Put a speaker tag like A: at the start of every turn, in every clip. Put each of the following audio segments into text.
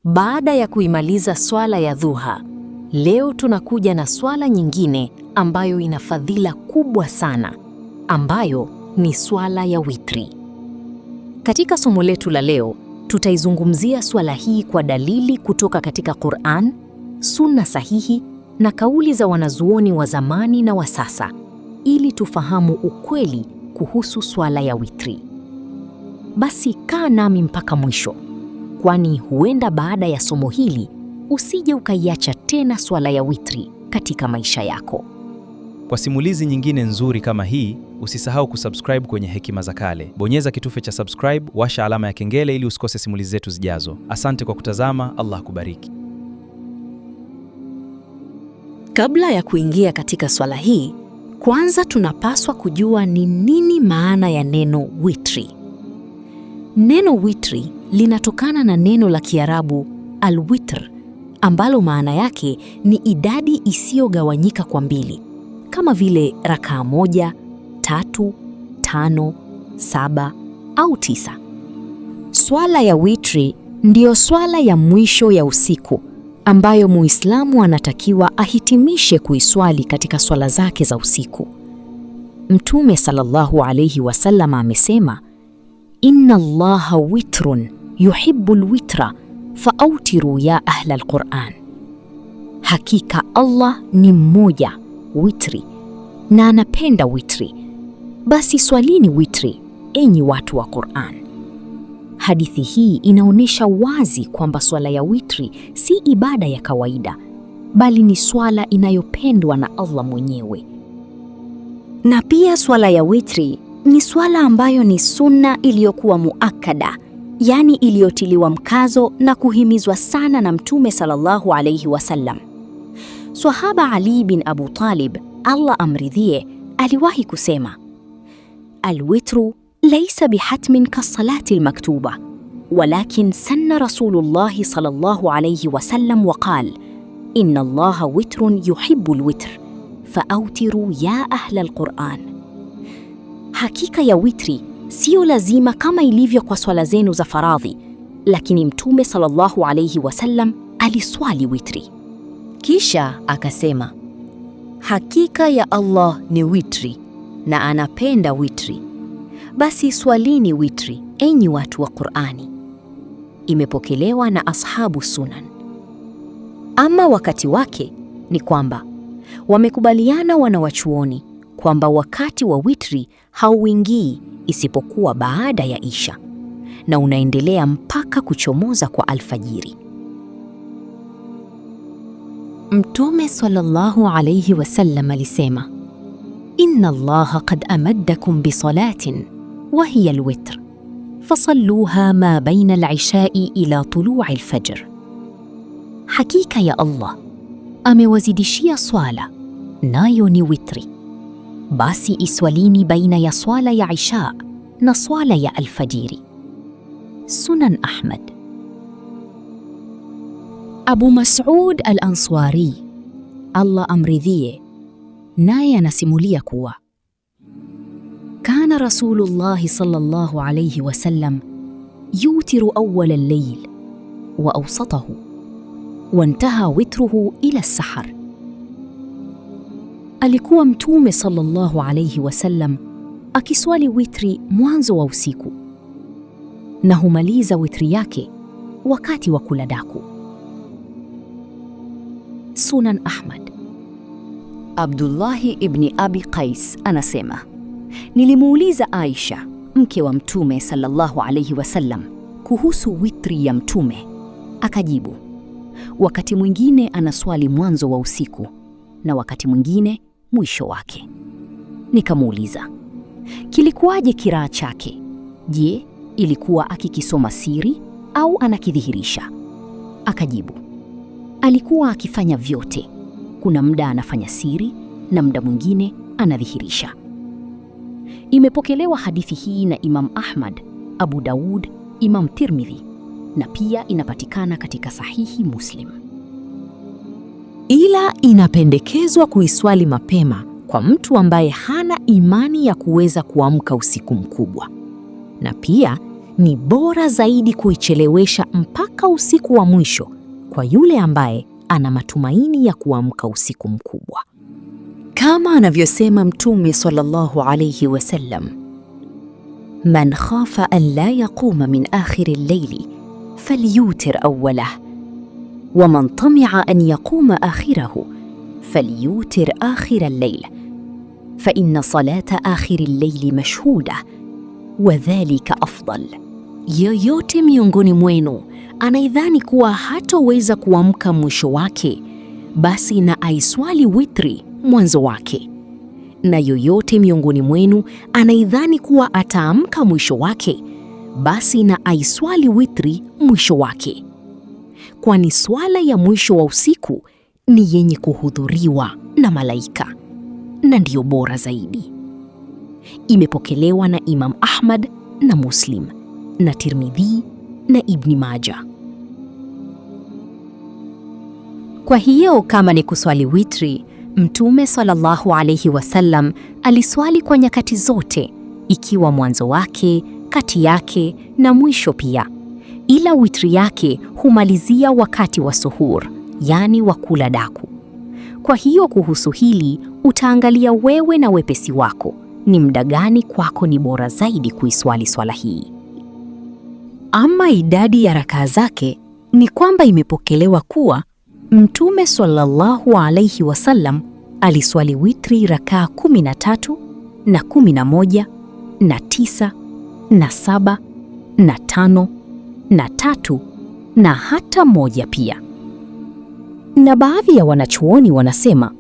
A: Baada ya kuimaliza swala ya dhuha, leo tunakuja na swala nyingine ambayo ina fadhila kubwa sana, ambayo ni swala ya witri. Katika somo letu la leo, tutaizungumzia swala hii kwa dalili kutoka katika Qur'an, sunna sahihi na kauli za wanazuoni wa zamani na wa sasa, ili tufahamu ukweli kuhusu swala ya witri. Basi kaa nami mpaka mwisho, kwani huenda baada ya somo hili usije ukaiacha tena swala ya witri katika maisha yako.
B: Kwa simulizi nyingine nzuri kama hii, usisahau kusubscribe kwenye Hekima za Kale. Bonyeza kitufe cha subscribe, washa alama ya kengele ili usikose simulizi zetu zijazo. Asante kwa kutazama, Allah kubariki.
A: Kabla ya kuingia katika swala hii, kwanza tunapaswa kujua ni nini maana ya neno witri. Neno witri linatokana na neno la Kiarabu al-witr, ambalo maana yake ni idadi isiyogawanyika kwa mbili, kama vile rakaa 1, 3, 5, 7 au 9. Swala ya witri ndiyo swala ya mwisho ya usiku ambayo Muislamu anatakiwa ahitimishe kuiswali katika swala zake za usiku. Mtume sallallahu alayhi wasallam amesema, inna Allaha witrun yuhibbul witra faautiru ya ahla alquran. Hakika Allah ni mmoja, witri, na anapenda witri, basi swalini witri, enyi watu wa Qur'an. Hadithi hii inaonyesha wazi kwamba swala ya witri si ibada ya kawaida, bali ni swala inayopendwa na Allah mwenyewe. Na pia swala ya witri ni swala ambayo ni sunna iliyokuwa muakkada, yani iliyotiliwa mkazo na kuhimizwa sana na Mtume sallallahu alayhi wasallam. Swahaba Ali bin Abu Talib, Allah amridhie, aliwahi kusema, alwitru laysa bihatmin kasalati almaktuba, walakin sanna Rasulullah sallallahu alayhi wasallam waqal, inna Allaha witrun yuhibbu alwitr faautiru ya ahla alquran. Hakika ya witri sio lazima kama ilivyo kwa swala zenu za faradhi, lakini Mtume sallallahu alayhi wasallam aliswali witri. Kisha akasema, hakika ya Allah ni witri na anapenda witri, basi swalini witri, enyi watu wa Qur'ani. Imepokelewa na ashabu sunan. Ama wakati wake ni kwamba wamekubaliana wanawachuoni kwamba wakati wa witri hauingii isipokuwa baada ya isha na unaendelea mpaka kuchomoza kwa alfajiri. Mtume sallallahu alayhi wasallam alisema, inna Allaha qad amaddakum bi salatin wa hiya alwitr fasalluha ma baina al-ishai ila tulu'i al-fajr. Hakika ya Allah amewazidishia swala, nayo ni witri, basi iswalini baina ya swala ya isha na swala ya alfajiri. Sunan Ahmad. Abu Mas'ud al-Ansari, Allah amridhie, naye anasimulia kuwa kana Rasulullah sallallahu alayhi wasallam yutiru awwal al-layl wa awsatahu wa intaha witruhu ila as-sahar. Alikuwa Mtume sallallahu alayhi wasallam akiswali witri mwanzo wa usiku na humaliza witri yake wakati wa kula daku. Sunan Ahmad. Abdullahi ibn Abi Qais anasema, nilimuuliza Aisha, mke wa Mtume sallallahu alayhi wasallam, kuhusu witri ya Mtume. Akajibu, wakati mwingine anaswali mwanzo wa usiku na wakati mwingine mwisho wake. Nikamuuliza, kilikuwaje kiraa chake? Je, ilikuwa akikisoma siri au anakidhihirisha? Akajibu, alikuwa akifanya vyote. Kuna muda anafanya siri na muda mwingine anadhihirisha. Imepokelewa hadithi hii na Imam Ahmad, Abu Daud, Imam Tirmidhi, na pia inapatikana katika Sahihi Muslim. Ila inapendekezwa kuiswali mapema kwa mtu ambaye hana imani ya kuweza kuamka usiku mkubwa, na pia ni bora zaidi kuichelewesha mpaka usiku wa mwisho kwa yule ambaye ana matumaini ya kuamka usiku mkubwa. Kama anavyosema Mtume sallallahu alayhi wasallam, man khafa an la yaquma min akhiri al-layli falyutir awwalah wa man tami'a an yaquma akhirahu falyutir akhira al-layl fa inna salata akhiri al-layli mashhuda wa dhalika afdal. Yoyote miongoni mwenu anaidhani kuwa hatoweza kuamka mwisho wake, basi na aiswali witri mwanzo wake. Na yoyote miongoni mwenu anaidhani kuwa ataamka mwisho wake, basi na aiswali witri mwisho wake. Kwani swala ya mwisho wa usiku ni yenye kuhudhuriwa na malaika na ndiyo bora zaidi. Imepokelewa na Imam Ahmad na Muslim na Tirmidhi na Ibn Majah. Kwa hiyo kama ni kuswali witri, Mtume sallallahu alayhi wasallam aliswali kwa nyakati zote, ikiwa mwanzo wake, kati yake na mwisho pia. Ila witri yake humalizia wakati wa suhur, yani wa kula daku. Kwa hiyo kuhusu hili utaangalia wewe na wepesi wako, ni muda gani kwako ni bora zaidi kuiswali swala hii. Ama idadi ya rakaa zake ni kwamba imepokelewa kuwa Mtume sallallahu alayhi wasallam aliswali witri rakaa 13 na 11 na 9 na 7 na 5 na 3 na hata 1 pia. Na baadhi ya wanachuoni wanasema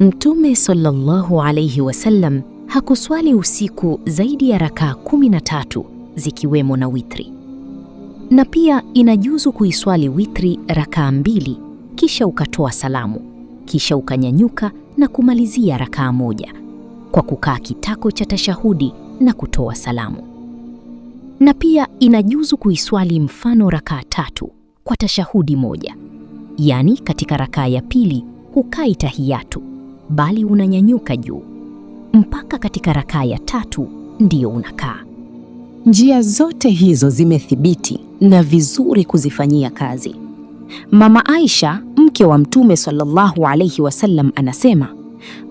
A: Mtume sallallahu alayhi wasallam hakuswali usiku zaidi ya rakaa 13 zikiwemo na witri. Na pia inajuzu kuiswali witri rakaa 2 kisha ukatoa salamu, kisha ukanyanyuka na kumalizia rakaa 1 kwa kukaa kitako cha tashahudi na kutoa salamu. Na pia inajuzu kuiswali mfano rakaa 3 kwa tashahudi 1, yani katika rakaa ya pili hukai tahiyatu, bali unanyanyuka juu mpaka katika rakaa ya 3 ndiyo unakaa.
C: Njia zote hizo zimethibiti na vizuri kuzifanyia kazi. Mama Aisha, mke wa Mtume sallallahu alayhi wasallam, anasema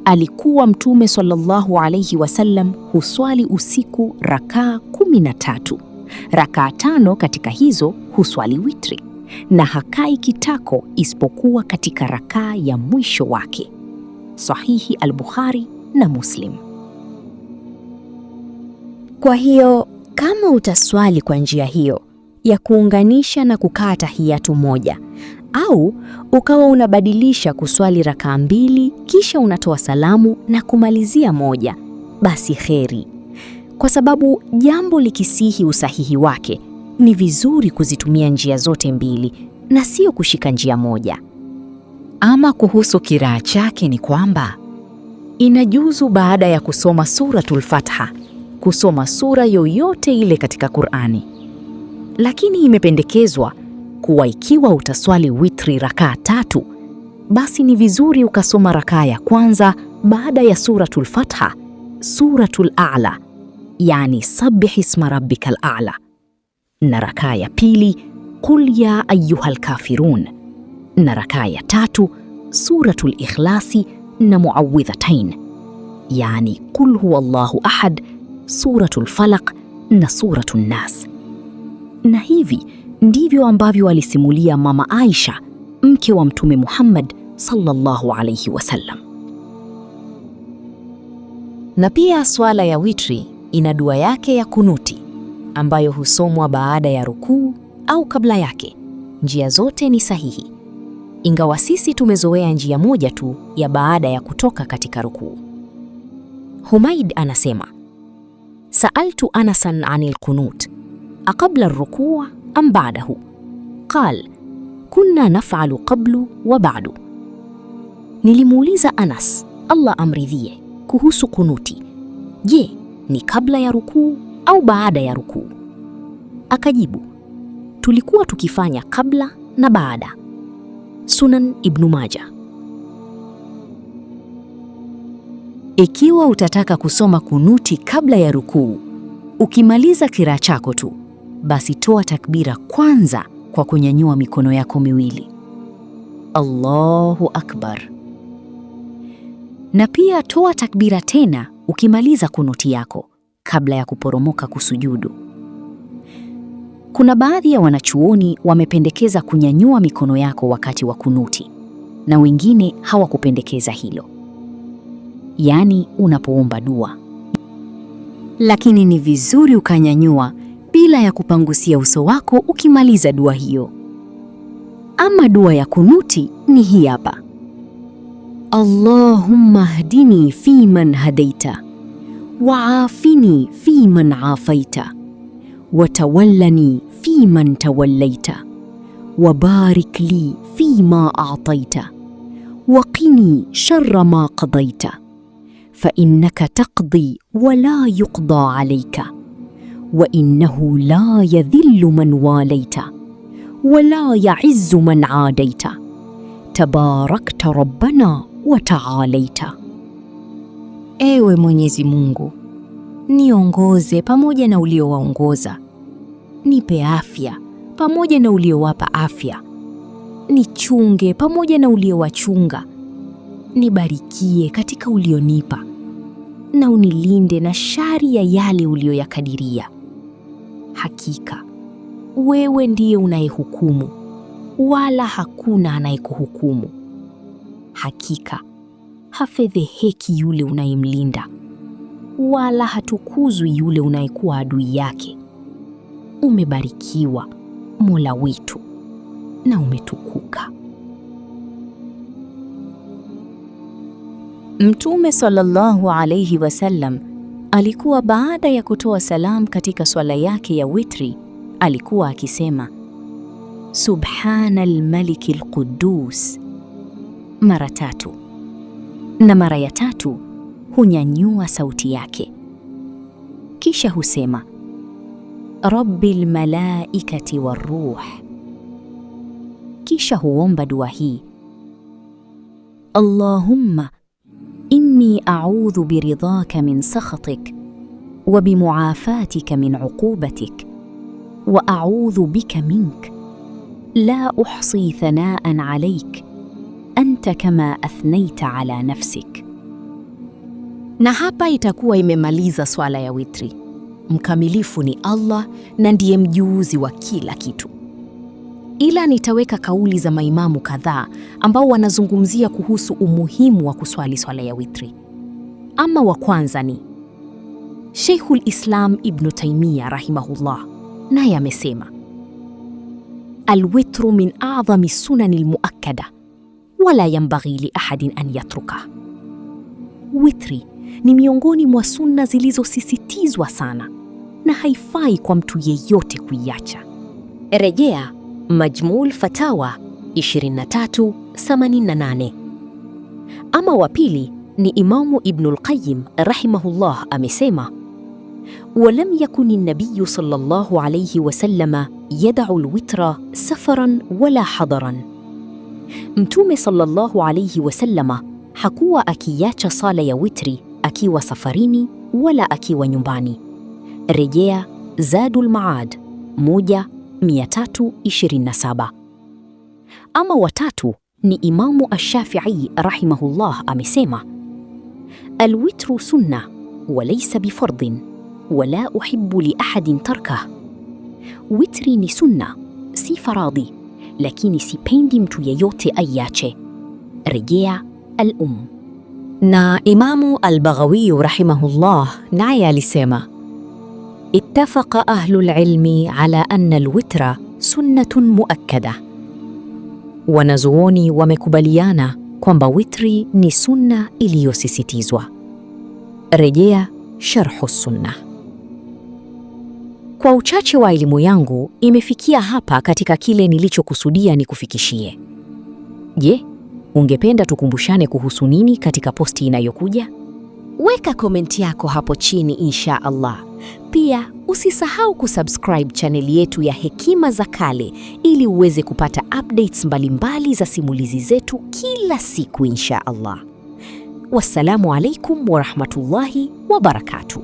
C: alikuwa Mtume sallallahu alayhi wasallam huswali usiku rakaa 13. Rakaa 5 katika hizo huswali witri na hakai kitako isipokuwa katika rakaa ya mwisho wake. Sahihi al-Bukhari na Muslim.
A: Kwa hiyo kama utaswali kwa njia hiyo ya kuunganisha na kukaa tahiyatu 1, au ukawa unabadilisha kuswali rakaa 2 kisha unatoa salamu na kumalizia 1, basi kheri. Kwa sababu jambo likisihi usahihi wake, ni vizuri kuzitumia njia zote 2 na sio kushika njia moja. Ama kuhusu kiraa chake ni kwamba inajuzu baada ya kusoma suratul Fatiha kusoma sura yoyote ile katika Qur'ani. Lakini imependekezwa kuwa ikiwa utaswali witri rakaa 3, basi ni vizuri ukasoma rakaa ya kwanza baada ya suratul Fatiha, suratul A'la, yani sabbih isma rabbikal a'la, na rakaa ya pili qul ya ayyuhal kafirun, na rakaa ya 3 suratul Ikhlasi na muawwidhatain, yani qul huwallahu ahad, suratul Falaq na suratul Nas. Na hivi ndivyo ambavyo alisimulia Mama Aisha, mke wa Mtume Muhammad sallallahu alayhi wasallam. Na pia swala ya witri ina dua yake ya kunuti ambayo husomwa baada ya rukuu au kabla yake. Njia zote ni sahihi, ingawa sisi tumezoea njia moja tu ya baada ya kutoka katika rukuu. Humaid anasema, Sa'altu Anasan anil qunut aqabla ar-rukuu am ba'dahu? Qal, kunna naf'alu qablu wa ba'du. Nilimuuliza Anas, Allah amridhie, kuhusu kunuti. Je, ni kabla ya rukuu au baada ya rukuu? Akajibu, tulikuwa tukifanya kabla na baada. Sunan Ibn Majah. Ikiwa utataka kusoma kunuti kabla ya rukuu, ukimaliza kiraa chako tu,
C: basi toa takbira kwanza kwa kunyanyua mikono yako miwili. Allahu Akbar. Na pia toa takbira tena ukimaliza kunuti yako kabla ya kuporomoka kusujudu. Kuna baadhi ya wanachuoni wamependekeza kunyanyua mikono yako wakati wa kunuti na wengine hawakupendekeza hilo, yaani unapoomba dua. Lakini ni vizuri ukanyanyua bila ya kupangusia uso wako ukimaliza dua hiyo. Ama dua ya kunuti ni hii hapa: Allahumma hdini fi man hadaita waafini fi man afaita watawallani fi man tawallaita wabarik li fi ma a'taita waqini sharra ma qadaita fa innaka taqdi wa la yuqda alayka wa innahu la yadhillu man walaita wa la ya'izzu man adaita tabarakta rabbana wa ta'alaita. Ewe Mwenyezi Mungu, niongoze pamoja na uliowaongoza, nipe afya pamoja na uliowapa afya, nichunge pamoja na uliowachunga, nibarikie katika ulionipa, na unilinde na shari ya yale ulioyakadiria. Hakika wewe ndiye unayehukumu, wala hakuna anayekuhukumu. Hakika hafedheheki yule unayemlinda, wala hatukuzwi yule unayekuwa adui yake. Umebarikiwa Mola wetu na umetukuka. Mtume sallallahu alayhi wasallam alikuwa baada ya kutoa salam katika swala yake ya witri, alikuwa akisema Subhanal Malikil Quddus mara 3, na mara ya 3 hunyanyua sauti yake, kisha husema Rabbil malaikati waruh, kisha huomba dua hii: Allahumma inni a'udhu biridhaka min sakhatik wa bimuafatika min uqubatik wa a'udhu bika mink la uhsi thanaan alayk anta kama athnaita ala nafsik. Na hapa itakuwa imemaliza swala ya witri. Mkamilifu ni Allah na ndiye mjuzi wa kila kitu. Ila nitaweka kauli za maimamu kadhaa ambao wanazungumzia kuhusu umuhimu wa kuswali swala ya witri. Ama wa kwanza ni Sheikhul Islam Ibn Taymiyyah rahimahullah, naye amesema alwitru min a'dhami sunani almuakkada wala yanbaghi li ahadin an yatruka. Witri ni miongoni mwa sunna zilizosisitizwa sana na haifai kwa mtu yeyote kuiacha. Rejea Majmul Fatawa 2388. Ama wa pili ni Imamu Ibnul Qayyim rahimahullah amesema walam yakuni an-nabiy sallallahu alayhi wasallama yad'u al-witra safaran wala hadaran. Mtume sallallahu alayhi wasallama hakuwa akiacha sala ya witri akiwa safarini wala akiwa nyumbani. Rejea Zadul Maad 1327. Ama watatu ni Imamu Ash-Shafi'i rahimahullah amesema alwitru sunna wa laysa bifardin wala uhibbu li ahadin tarkah. Witri ni sunna, si faradhi, lakini sipendi mtu yeyote aiache. Rejea Al-Umm. Na Imamu Al-Baghawi rahimahullah naye alisema ittafaqa ahlul ilmi ala anna alwitra sunnatun muakkada. Wanazuoni wamekubaliana kwamba witri ni sunna iliyosisitizwa. Rejea Sharhu Sunna. Kwa uchache wa elimu yangu imefikia hapa katika kile nilichokusudia nikufikishie. Je, ungependa tukumbushane kuhusu nini katika posti inayokuja? Weka komenti yako hapo chini insha Allah. Pia usisahau kusubscribe chaneli yetu ya Hekima za Kale ili uweze kupata updates mbalimbali za simulizi zetu kila siku insha Allah. Wassalamu alaikum wa rahmatullahi wa barakatuh.